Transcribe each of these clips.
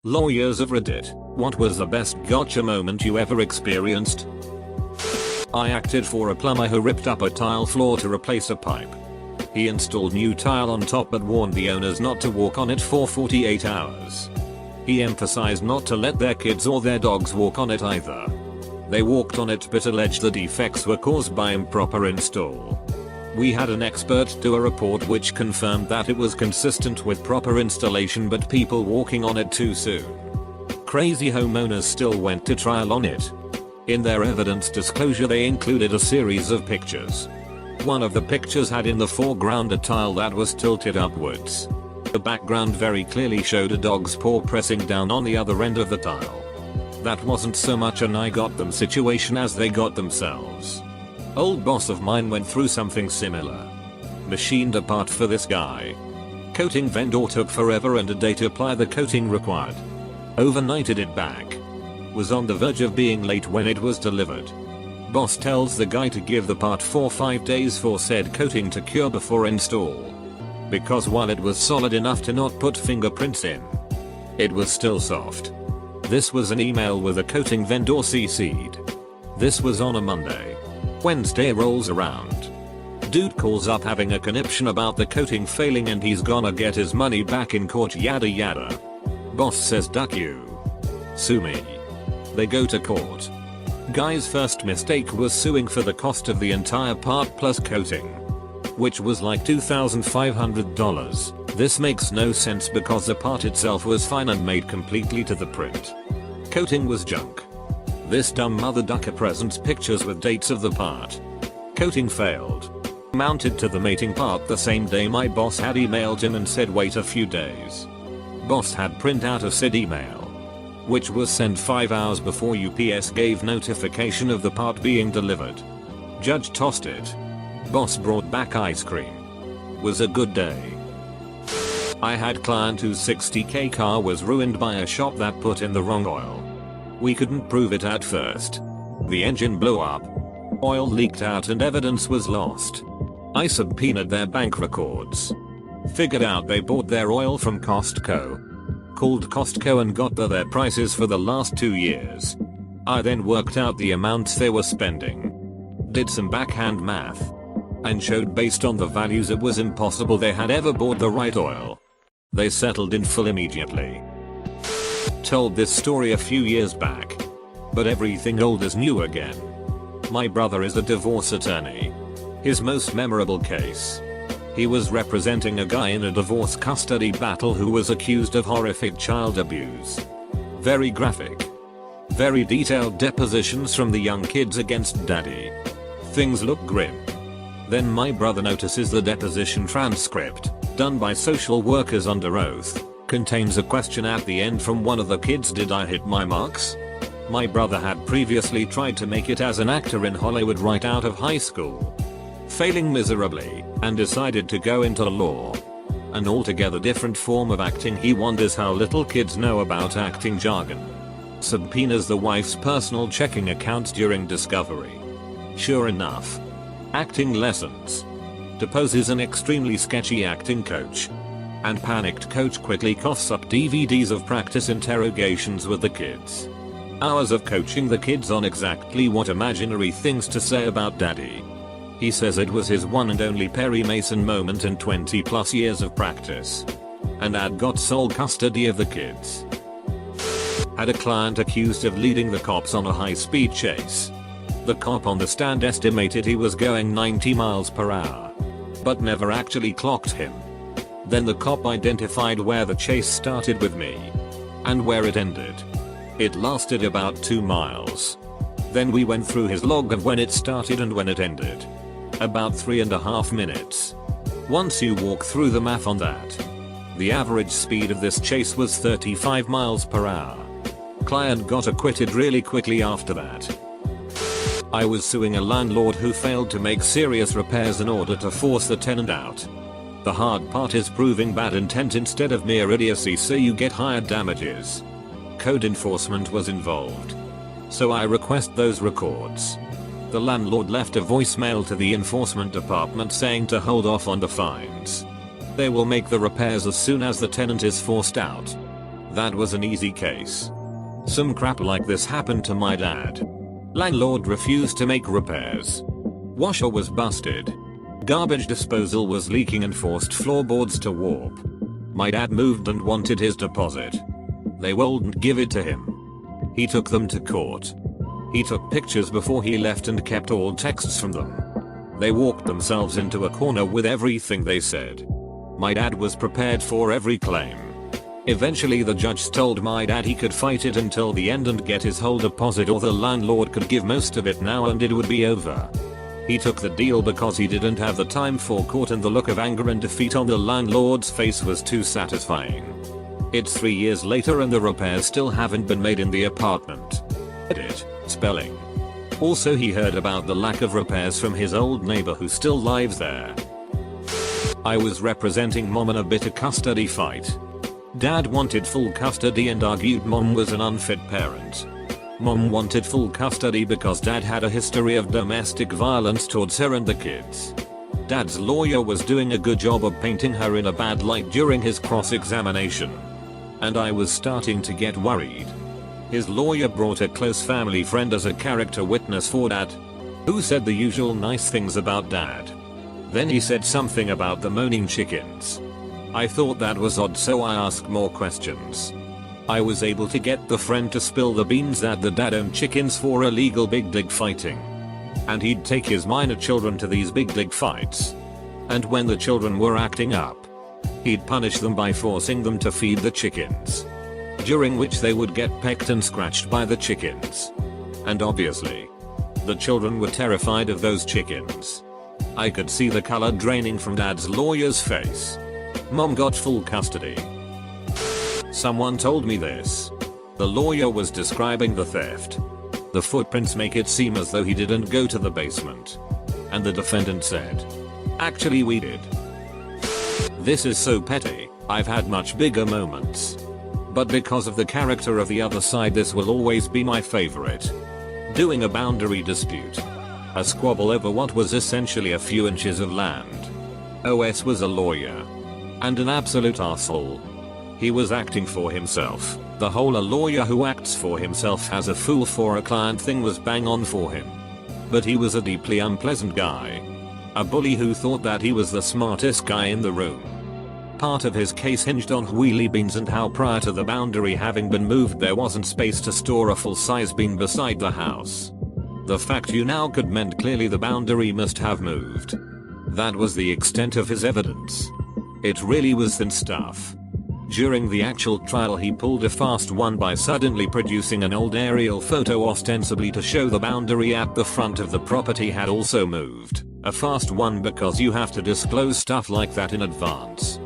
Lawyers of Reddit, what was the best gotcha moment you ever experienced? I acted for a plumber who ripped up a tile floor to replace a pipe. He installed new tile on top but warned the owners not to walk on it for 48 hours. He emphasized not to let their kids or their dogs walk on it either. They walked on it but alleged the defects were caused by improper install. We had an expert do a report which confirmed that it was consistent with proper installation but people walking on it too soon. Crazy homeowners still went to trial on it. In their evidence disclosure they included a series of pictures. One of the pictures had in the foreground a tile that was tilted upwards. The background very clearly showed a dog's paw pressing down on the other end of the tile. That wasn't so much an I got them situation as they got themselves. Old boss of mine went through something similar. Machined a part for this guy. Coating vendor took forever and a day to apply the coating required. Overnighted it back. Was on the verge of being late when it was delivered. Boss tells the guy to give the part 5 days for said coating to cure before install. Because while it was solid enough to not put fingerprints in, it was still soft. This was an email with a coating vendor CC'd. This was on a Monday. Wednesday rolls around. Dude calls up having a conniption about the coating failing and he's gonna get his money back in court yada yada. Boss says duck you. Sue me. They go to court. Guy's first mistake was suing for the cost of the entire part plus coating, which was like $2,500. This makes no sense because the part itself was fine and made completely to the print. Coating was junk. This dumb mother ducker presents pictures with dates of the part. Coating failed. Mounted to the mating part the same day my boss had emailed him and said wait a few days. Boss had print out of said email, which was sent 5 hours before UPS gave notification of the part being delivered. Judge tossed it. Boss brought back ice cream. Was a good day. I had client whose $60K car was ruined by a shop that put in the wrong oil. We couldn't prove it at first. The engine blew up. Oil leaked out and evidence was lost. I subpoenaed their bank records. Figured out they bought their oil from Costco. Called Costco and got their prices for the last 2 years. I then worked out the amounts they were spending. Did some backhand math. And showed based on the values it was impossible they had ever bought the right oil. They settled in full immediately. Told this story a few years back. But everything old is new again. My brother is a divorce attorney. His most memorable case. He was representing a guy in a divorce custody battle who was accused of horrific child abuse. Very graphic. Very detailed depositions from the young kids against daddy. Things look grim. Then my brother notices the deposition transcript, done by social workers under oath, contains a question at the end from one of the kids: did I hit my marks? My brother had previously tried to make it as an actor in Hollywood right out of high school, failing miserably, and decided to go into law. An altogether different form of acting. He wonders how little kids know about acting jargon. Subpoenas the wife's personal checking accounts during discovery. Sure enough. Acting lessons. Deposes an extremely sketchy acting coach. And panicked coach quickly coughs up DVDs of practice interrogations with the kids. Hours of coaching the kids on exactly what imaginary things to say about daddy. He says it was his one and only Perry Mason moment in 20 plus years of practice. And had got sole custody of the kids. Had a client accused of leading the cops on a high-speed chase. The cop on the stand estimated he was going 90 miles per hour. But never actually clocked him. Then the cop identified where the chase started with me. And where it ended. It lasted about 2 miles. Then we went through his log of when it started and when it ended. About 3.5 minutes. Once you walk through the math on that. The average speed of this chase was 35 miles per hour. Client got acquitted really quickly after that. I was suing a landlord who failed to make serious repairs in order to force the tenant out. The hard part is proving bad intent instead of mere idiocy, so you get higher damages. Code enforcement was involved. So I request those records. The landlord left a voicemail to the enforcement department saying to hold off on the fines. They will make the repairs as soon as the tenant is forced out. That was an easy case. Some crap like this happened to my dad. Landlord refused to make repairs. Washer was busted. Garbage disposal was leaking and forced floorboards to warp. My dad moved and wanted his deposit. They wouldn't give it to him. He took them to court. He took pictures before he left and kept all texts from them. They walked themselves into a corner with everything they said. My dad was prepared for every claim. Eventually the judge told my dad he could fight it until the end and get his whole deposit, or the landlord could give most of it now and it would be over. He took the deal because he didn't have the time for court, and the look of anger and defeat on the landlord's face was too satisfying. It's 3 years later and the repairs still haven't been made in the apartment. Edit. Spelling. Also, he heard about the lack of repairs from his old neighbor who still lives there. I was representing mom in a bitter custody fight. Dad wanted full custody and argued mom was an unfit parent. Mom wanted full custody because dad had a history of domestic violence towards her and the kids. Dad's lawyer was doing a good job of painting her in a bad light during his cross-examination. And I was starting to get worried. His lawyer brought a close family friend as a character witness for dad, who said the usual nice things about dad. Then he said something about the moaning chickens. I thought that was odd, so I asked more questions. I was able to get the friend to spill the beans that the dad owned chickens for illegal big dig fighting. And he'd take his minor children to these big dig fights. And when the children were acting up, he'd punish them by forcing them to feed the chickens. During which they would get pecked and scratched by the chickens. And obviously, the children were terrified of those chickens. I could see the color draining from dad's lawyer's face. Mom got full custody. Someone told me this. The lawyer was describing the theft. The footprints make it seem as though he didn't go to the basement. And the defendant said, "Actually, we did." This is so petty. I've had much bigger moments. But because of the character of the other side, this will always be my favorite. Doing a boundary dispute. A squabble over what was essentially a few inches of land. OS was a lawyer. And an absolute arsehole. He was acting for himself. The whole "a lawyer who acts for himself has a fool for a client" thing was bang on for him. But he was a deeply unpleasant guy. A bully who thought that he was the smartest guy in the room. Part of his case hinged on wheelie beans and how prior to the boundary having been moved there wasn't space to store a full-size bean beside the house. The fact you now could mend, clearly the boundary must have moved. That was the extent of his evidence. It really was thin stuff. During the actual trial he pulled a fast one by suddenly producing an old aerial photo ostensibly to show the boundary at the front of the property had also moved. A fast one because you have to disclose stuff like that in advance.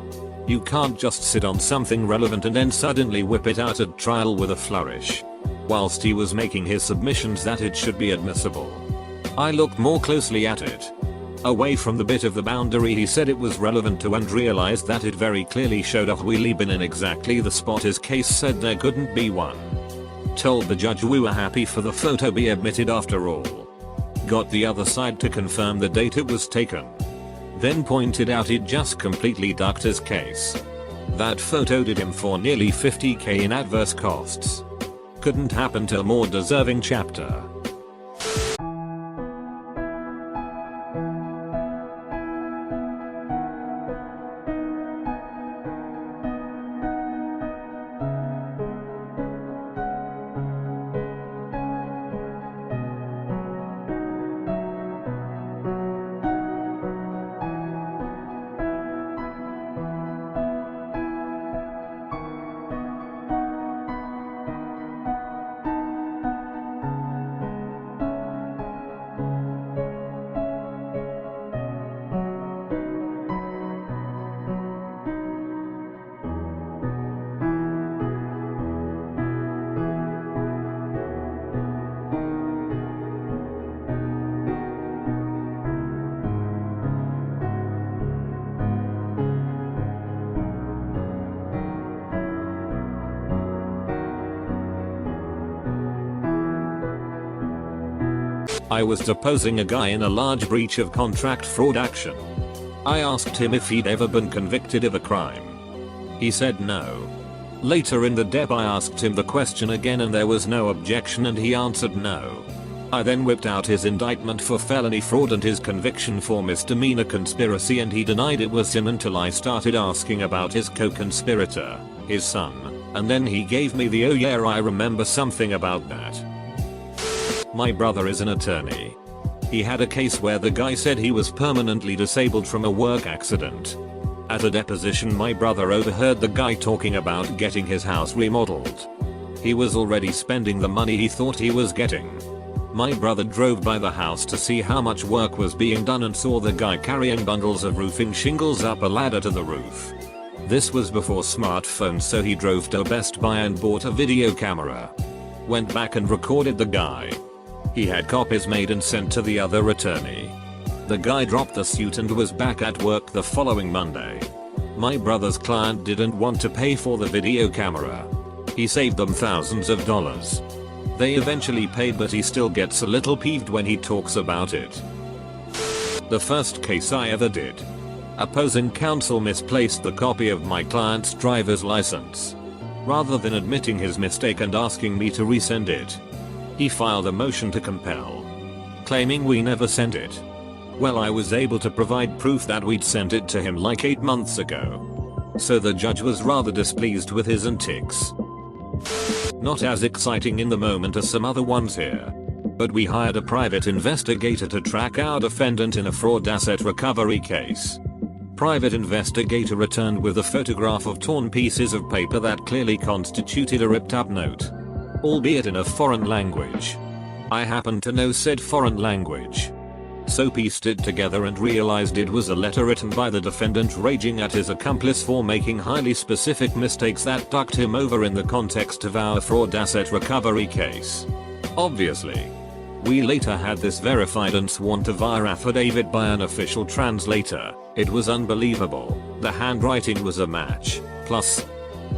You can't just sit on something relevant and then suddenly whip it out at trial with a flourish. Whilst he was making his submissions that it should be admissible. I looked more closely at it. Away from the bit of the boundary he said it was relevant to, and realized that it very clearly showed a wheelie bin in exactly the spot his case said there couldn't be one. Told the judge we were happy for the photo be admitted after all. Got the other side to confirm the date it was taken. Then pointed out it just completely ducked his case. That photo did him for nearly 50k in adverse costs. Couldn't happen to a more deserving chapter. I was deposing a guy in a large breach of contract fraud action. I asked him if he'd ever been convicted of a crime. He said no. Later in the dep I asked him the question again and there was no objection and he answered no. I then whipped out his indictment for felony fraud and his conviction for misdemeanor conspiracy and he denied it was him until I started asking about his co-conspirator, his son, and then he gave me the "oh yeah, I remember something about that." My brother is an attorney. He had a case where the guy said he was permanently disabled from a work accident. At a deposition my brother overheard the guy talking about getting his house remodeled. He was already spending the money he thought he was getting. My brother drove by the house to see how much work was being done and saw the guy carrying bundles of roofing shingles up a ladder to the roof. This was before smartphones, so he drove to Best Buy and bought a video camera. Went back and recorded the guy. He had copies made and sent to the other attorney. The guy dropped the suit and was back at work the following Monday. My brother's client didn't want to pay for the video camera. He saved them thousands of dollars. They eventually paid, but he still gets a little peeved when he talks about it. The first case I ever did. Opposing counsel misplaced the copy of my client's driver's license. Rather than admitting his mistake and asking me to resend it, he filed a motion to compel, claiming we never sent it. Well, I was able to provide proof that we'd sent it to him like 8 months ago. So the judge was rather displeased with his antics. Not as exciting in the moment as some other ones here. But we hired a private investigator to track our defendant in a fraud asset recovery case. Private investigator returned with a photograph of torn pieces of paper that clearly constituted a ripped up note. Albeit in a foreign language. I happened to know said foreign language. So pieced it together and realized it was a letter written by the defendant raging at his accomplice for making highly specific mistakes that ducked him over in the context of our fraud asset recovery case. Obviously. We later had this verified and sworn to via affidavit by an official translator. It was unbelievable. The handwriting was a match. Plus,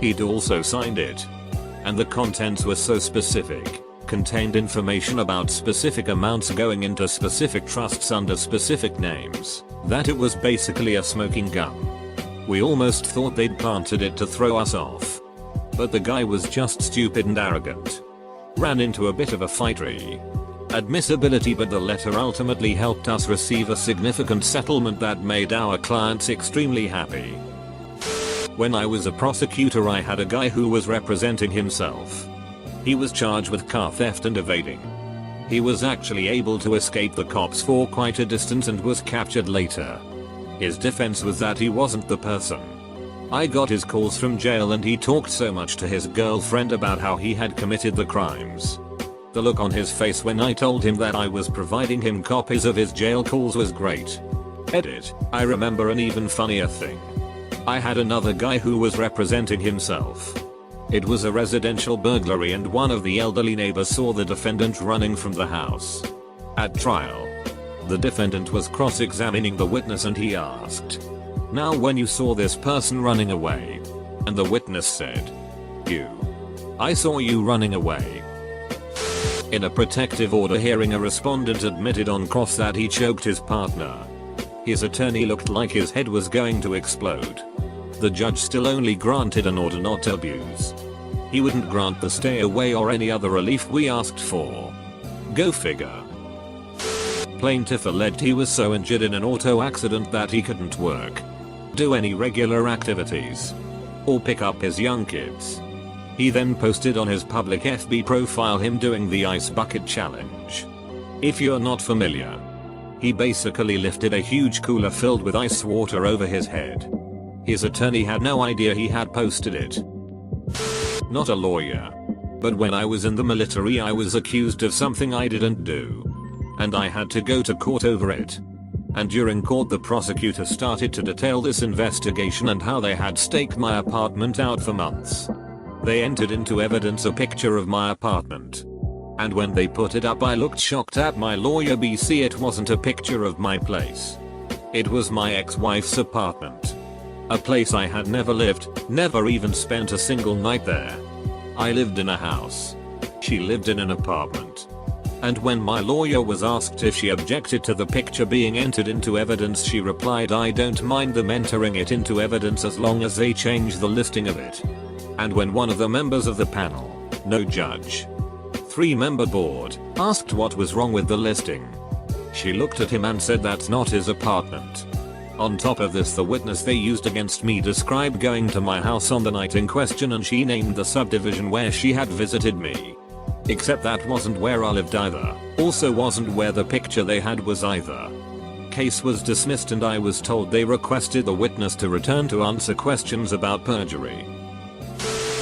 he'd also signed it. And the contents were so specific. Contained information about specific amounts going into specific trusts under specific names, that it was basically a smoking gun. We almost thought they'd planted it to throw us off. But the guy was just stupid and arrogant. Ran into a bit of a fight-y admissibility, but the letter ultimately helped us receive a significant settlement that made our clients extremely happy. When I was a prosecutor, I had a guy who was representing himself. He was charged with car theft and evading. He was actually able to escape the cops for quite a distance and was captured later. His defense was that he wasn't the person. I got his calls from jail and he talked so much to his girlfriend about how he had committed the crimes. The look on his face when I told him that I was providing him copies of his jail calls was great. Edit. I remember an even funnier thing. I had another guy who was representing himself. It was a residential burglary and one of the elderly neighbors saw the defendant running from the house. At trial, the defendant was cross-examining the witness and he asked, "Now when you saw this person running away?" And the witness said, "You. I saw you running away." In a protective order hearing, a respondent admitted on cross that he choked his partner. His attorney looked like his head was going to explode. The judge still only granted an order not to abuse. He wouldn't grant the stay away or any other relief we asked for. Go figure. Plaintiff alleged he was so injured in an auto accident that he couldn't work, do any regular activities, or pick up his young kids. He then posted on his public FB profile him doing the ice bucket challenge. If you're not familiar, he basically lifted a huge cooler filled with ice water over his head. His attorney had no idea he had posted it. Not a lawyer. But when I was in the military I was accused of something I didn't do. And I had to go to court over it. And during court the prosecutor started to detail this investigation and how they had staked my apartment out for months. They entered into evidence a picture of my apartment. And when they put it up I looked shocked at my lawyer BC. It wasn't a picture of my place. It was my ex-wife's apartment. A place I had never lived, never even spent a single night there. I lived in a house. She lived in an apartment. And when my lawyer was asked if she objected to the picture being entered into evidence, she replied, "I don't mind them entering it into evidence as long as they change the listing of it." And when one of the members of the panel, no judge, 3-member board, asked what was wrong with the listing, she looked at him and said that's not his apartment. On top of this, the witness they used against me described going to my house on the night in question, and she named the subdivision where she had visited me. Except that wasn't where I lived either, also wasn't where the picture they had was either. Case was dismissed and I was told they requested the witness to return to answer questions about perjury.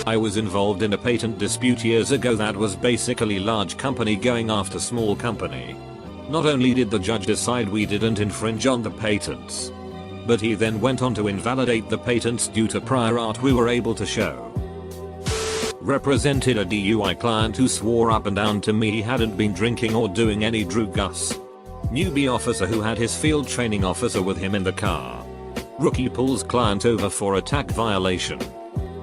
I was involved in a patent dispute years ago that was basically large company going after small company. Not only did the judge decide we didn't infringe on the patents, but he then went on to invalidate the patents due to prior art we were able to show. Represented a DUI client who swore up and down to me he hadn't been drinking or doing any drugs. Newbie officer who had his field training officer with him in the car. Rookie pulls client over for attack violation.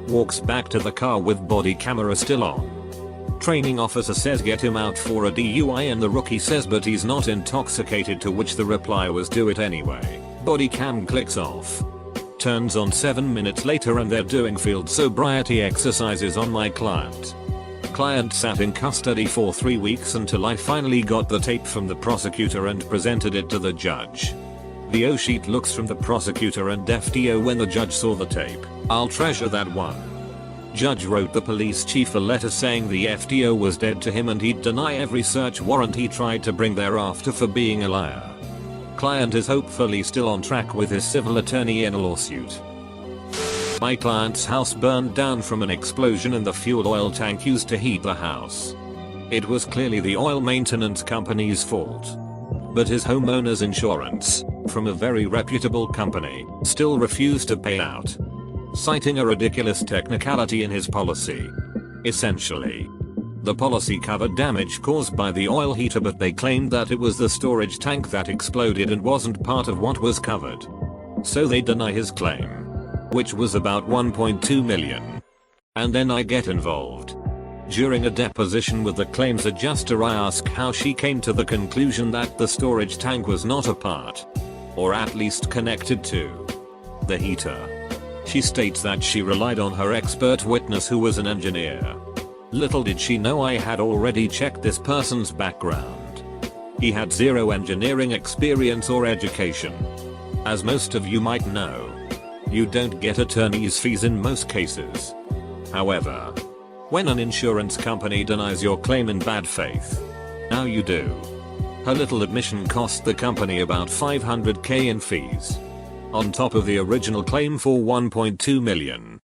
Walks back to the car with body camera still on. Training officer says get him out for a DUI and the rookie says but he's not intoxicated, to which the reply was do it anyway. Body cam clicks off. Turns on 7 minutes later and they're doing field sobriety exercises on my client. Client sat in custody for 3 weeks until I finally got the tape from the prosecutor and presented it to the judge. The O sheet looks from the prosecutor and FTO when the judge saw the tape. I'll treasure that one. Judge wrote the police chief a letter saying the FTO was dead to him and he'd deny every search warrant he tried to bring thereafter for being a liar. Client is hopefully still on track with his civil attorney in a lawsuit. My client's house burned down from an explosion in the fuel oil tank used to heat the house. It was clearly the oil maintenance company's fault. But his homeowner's insurance, from a very reputable company, still refused to pay out, citing a ridiculous technicality in his policy. Essentially, the policy covered damage caused by the oil heater, but they claimed that it was the storage tank that exploded and wasn't part of what was covered. So they deny his claim, which was about 1.2 million. And then I get involved. During a deposition with the claims adjuster, I ask how she came to the conclusion that the storage tank was not a part, or at least connected to, the heater. She states that she relied on her expert witness who was an engineer. Little did she know I had already checked this person's background. He had zero engineering experience or education. As most of you might know, you don't get attorney's fees in most cases. However, when an insurance company denies your claim in bad faith, now you do. Her little admission cost the company about $500K in fees, on top of the original claim for $1.2 million.